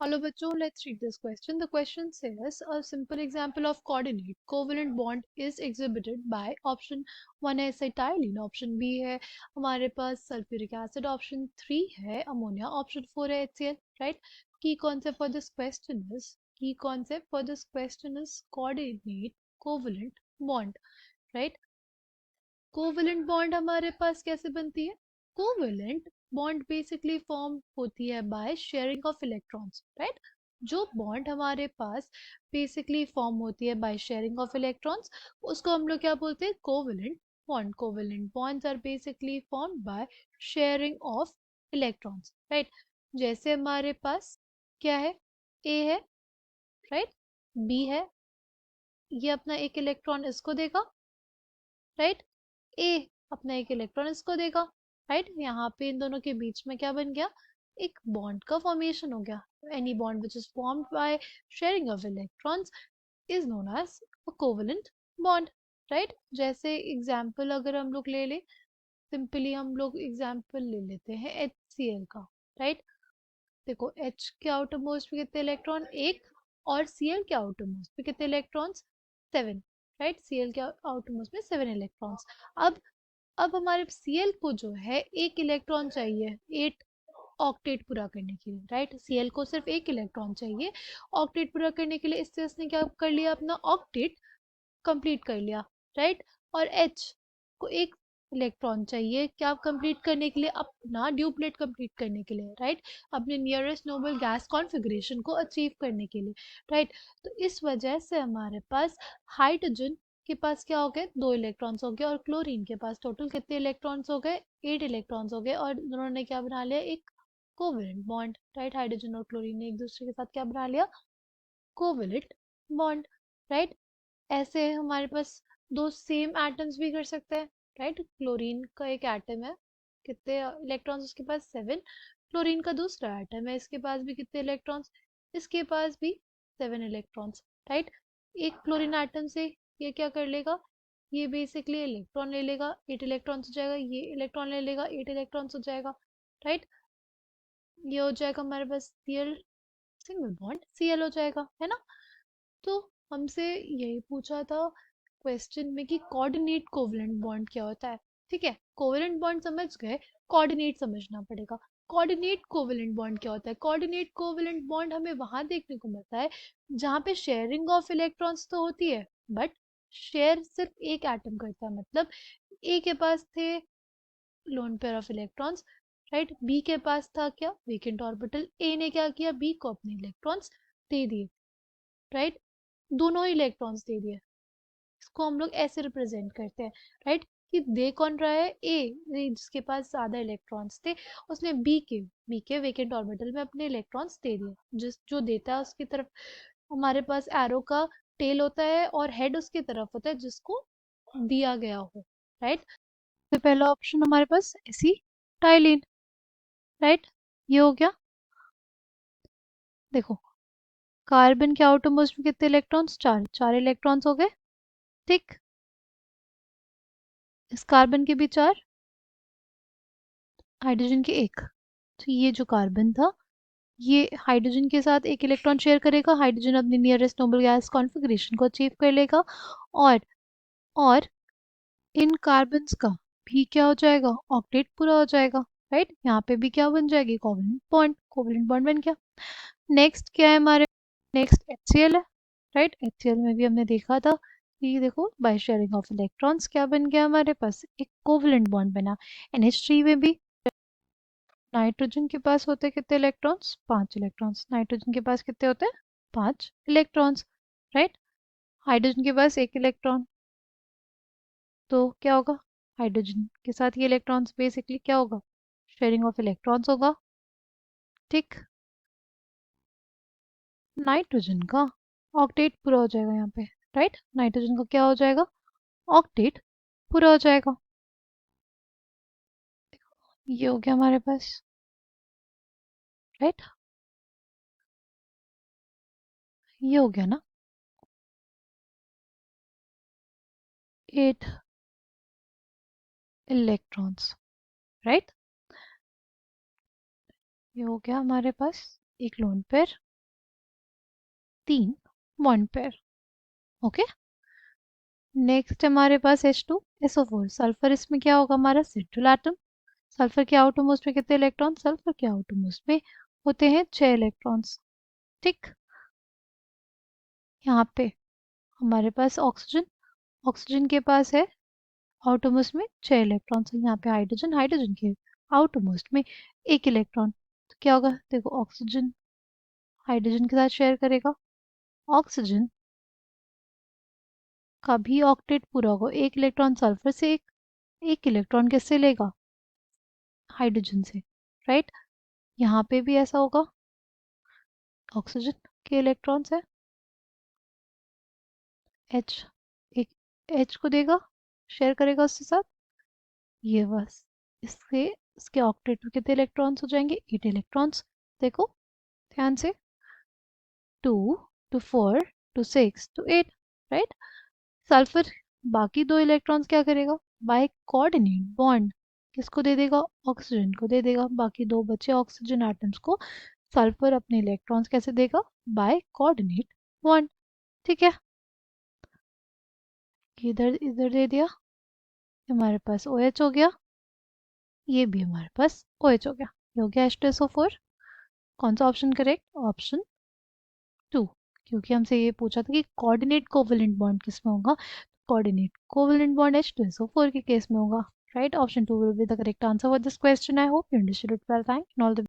Hello bachcho, let's read this question. The question says a simple example of coordinate covalent bond is exhibited by option 1 है acetylene, option B है हमारे पास sulfuric acid, option 3 है ammonia, option 4 है HCl, right? Key concept for this question is coordinate covalent bond, right? Covalent bond हमारे पास कैसे बनती है? Covalent bond basically form होती है bye sharing of electrons, right? जो बॉन्ड हमारे पास बेसिकली फॉर्म होती है बाय शेयरिंग ऑफ इलेक्ट्रॉन्स, उसको हम लोग क्या बोलते हैं? Covalent bond. Covalent bonds are basically form by sharing of electrons, right? जैसे हमारे पास क्या है? ए है, राइट? बी है, ये अपना एक इलेक्ट्रॉन इसको देगा, राइट? ए अपना एक इलेक्ट्रॉन इसको देगा, राइट? यहाँ पे इन दोनों के बीच में क्या बन गया? एक बॉन्ड का फॉर्मेशन हो गया. Any bond which is formed by sharing of electrons is known as a covalent bond, right? जैसे एग्जाम्पल अगर हम लोग ले ले, सिंपली हम लोग एग्जाम्पल ले लेते हैं HCl का, राइट? देखो H के आउटर मोस्ट पे कितने इलेक्ट्रॉन? एक. और Cl के आउटर मोस्ट पे कितने इलेक्ट्रॉन्स? 7, राइट? Cl के आउटर मोस्ट में 7 इलेक्ट्रॉन्स. अब हमारे Cl को जो है एक इलेक्ट्रॉन चाहिए 8 ऑक्टेट पूरा करने के लिए, राइट? Cl को सिर्फ एक इलेक्ट्रॉन चाहिए ऑक्टेट पूरा करने के लिए. इससे उसने क्या कर लिया? अपना ऑक्टेट कंप्लीट कर लिया, राइट? और H को एक इलेक्ट्रॉन चाहिए क्या कंप्लीट करने के लिए? अपना ड्यूप्लेट कंप्लीट करने के लिए, राइट? अपने नियरेस्ट नोबल गैस कॉन्फ़िगरेशन को अचीव करने के लिए, राइट? तो इस वजह से हमारे पास हाइड्रोजन के पास क्या हो गए? 2 इलेक्ट्रॉन्स हो गए. और क्लोरीन के पास टोटल कितने इलेक्ट्रॉन्स हो गए? 8 इलेक्ट्रॉन्स हो गए. और दोनों ने क्या बना लिया? एक कोवेलेंट बॉन्ड, राइट? हाइड्रोजन और क्लोरीन ने एक दूसरे के साथ क्या बना लिया? Covalent bond, right? ऐसे हमारे पास दो सेम एटम्स भी कर सकते हैं, राइट? क्लोरीन का एक एटम है, कितने इलेक्ट्रॉन्स उसके पास? 7. क्लोरीन का दूसरा एटम है, इसके पास भी कितने इलेक्ट्रॉन्स? इसके पास भी 7 इलेक्ट्रॉन्स, राइट? एक क्लोरीन एटम से ये क्या कर लेगा? ये बेसिकली इलेक्ट्रॉन ले लेगा, 8 इलेक्ट्रॉन्स हो जाएगा. ये इलेक्ट्रॉन ले लेगा, 8 इलेक्ट्रॉन्स हो जाएगा, राइट? ये हो जाएगा हमारे पास Cl, सिंगल बॉन्ड Cl हो जाएगा, है ना? तो हमसे यही पूछा था क्वेश्चन में कि कोऑर्डिनेट कोवेलेंट बॉन्ड क्या होता है. ठीक है, कोवेलेंट बॉन्ड समझ गए, कोऑर्डिनेट समझना पड़ेगा. कोऑर्डिनेट कोवेलेंट बॉन्ड क्या होता है? कोऑर्डिनेट कोवेलेंट बॉन्ड हमें वहां देखने को मिलता है जहाँ पे शेयरिंग ऑफ इलेक्ट्रॉन्स तो होती है, बट शेयर सिर्फ एक एटम करता है. मतलब ए के पास थे lone pair of electrons, right? B के पास था क्या? Vacant orbital. ए ने क्या किया? बी को अपने इलेक्ट्रॉन्स दे दिए, राइट? दोनों ही इलेक्ट्रॉन्स दे दिए. इसको हम लोग ऐसे रिप्रेजेंट करते हैं, राइट? कि दे कौन रहा है? ए, जिसके पास ज्यादा इलेक्ट्रॉन्स थे, उसने बी के वेकेंट ऑर्बिटल में अपने इलेक्ट्रॉन्स दे दिए. जिस जो देता है उसकी तरफ हमारे पास एरो का टेल होता है और हेड उसकी तरफ होता है जिसको दिया गया हो, राइट? तो पहला ऑप्शन हमारे पास एसीटाइलिन, राइट? ये हो गया. देखो कार्बन के आउटर मोस्ट में कितने इलेक्ट्रॉन्स? 4. 4 इलेक्ट्रॉन्स हो गए, ठीक? इस कार्बन के भी 4, हाइड्रोजन के 1. तो ये जो कार्बन था ये हाइड्रोजन के साथ एक इलेक्ट्रॉन शेयर करेगा. हाइड्रोजन अपनी नियरेस्ट नोबल गैस कॉन्फ़िगरेशन को अचीव कर लेगा. और और इन कार्बन्स का भी क्या हो जाएगा? ऑक्टेट पूरा हो जाएगा, राइट? यहाँ पे भी क्या बन जाएगी? Covalent bond. कोवेलेंट बॉन्ड बन गया. नेक्स्ट क्या है हमारे? नेक्स्ट HCl है, राइट? HCl में भी हमने देखा था कि देखो बाय शेयरिंग ऑफ इलेक्ट्रॉन्स क्या बन गया हमारे पास? एक कोवेलेंट बॉन्ड बना. NH3 में भी नाइट्रोजन के पास होते कितने इलेक्ट्रॉन्स? 5 इलेक्ट्रॉन्स. नाइट्रोजन के पास कितने होते हैं? 5 इलेक्ट्रॉन्स, राइट? हाइड्रोजन के पास एक इलेक्ट्रॉन. तो क्या होगा? हाइड्रोजन के साथ ये इलेक्ट्रॉन्स बेसिकली क्या होगा? शेयरिंग ऑफ इलेक्ट्रॉन्स होगा, ठीक? नाइट्रोजन का ऑक्टेट पूरा हो जाएगा यहाँ पे, राइट? नाइट्रोजन का क्या हो जाएगा? ऑक्टेट पूरा हो जाएगा. ये हो गया हमारे पास, राइट? ये हो गया ना 8 इलेक्ट्रॉन्स, राइट? ये हो गया हमारे पास एक lone pair. 3 bond pair. Okay, next हमारे पास H2SO4, सल्फर इसमें क्या होगा हमारा सेंट्रल एटम। सल्फर के आउटरमोस्ट में कितने इलेक्ट्रॉन, सल्फर के आउटरमोस्ट में होते हैं 6 इलेक्ट्रॉन्स। ठीक, यहाँ पे हमारे पास ऑक्सीजन, ऑक्सीजन के पास है आउटरमोस्ट में 6 इलेक्ट्रॉन्स। यहाँ पे हाइड्रोजन, हाइड्रोजन के आउटरमोस्ट में 1 इलेक्ट्रॉन। तो क्या होगा, देखो ऑक्सीजन हाइड्रोजन के साथ शेयर करेगा, ऑक्सीजन का भी ऑक्टेट पूरा होगा। 1 इलेक्ट्रॉन सल्फर से, एक इलेक्ट्रॉन किससे लेगा, हाइड्रोजन से, राइट। यहाँ पे भी ऐसा होगा, ऑक्सीजन के इलेक्ट्रॉन्स है, H एक H को देगा, शेयर करेगा उसके साथ, ये बस इसके इसके ऑक्टेट में कितने इलेक्ट्रॉन्स हो जाएंगे, 8 इलेक्ट्रॉन्स। देखो ध्यान से, 2 to 4 to 6 to 8, right. Sulphur बाकी 2 इलेक्ट्रॉन्स क्या करेगा, बाय कोऑर्डिनेट बॉन्ड किसको दे देगा, ऑक्सीजन को दे देगा। बाकी 2 बचे ऑक्सीजन एटम्स को सल्फर अपने इलेक्ट्रॉन्स कैसे देगा, बाय कोऑर्डिनेट बॉन्ड। ठीक है, इधर इधर दे दिया, हमारे पास OH हो गया, ये भी हमारे पास OH हो गया, ये हो गया H2SO4। कौन सा ऑप्शन करेक्ट, ऑप्शन 2, क्योंकि हमसे ये पूछा था कि कोऑर्डिनेट कोवेलेंट बॉन्ड किस में होगा, कोऑर्डिनेट कोवेलेंट बॉन्ड H2SO4 के केस में होगा, right. Option 2 will be the correct answer for this question. I hope you understood it well, thank you, all the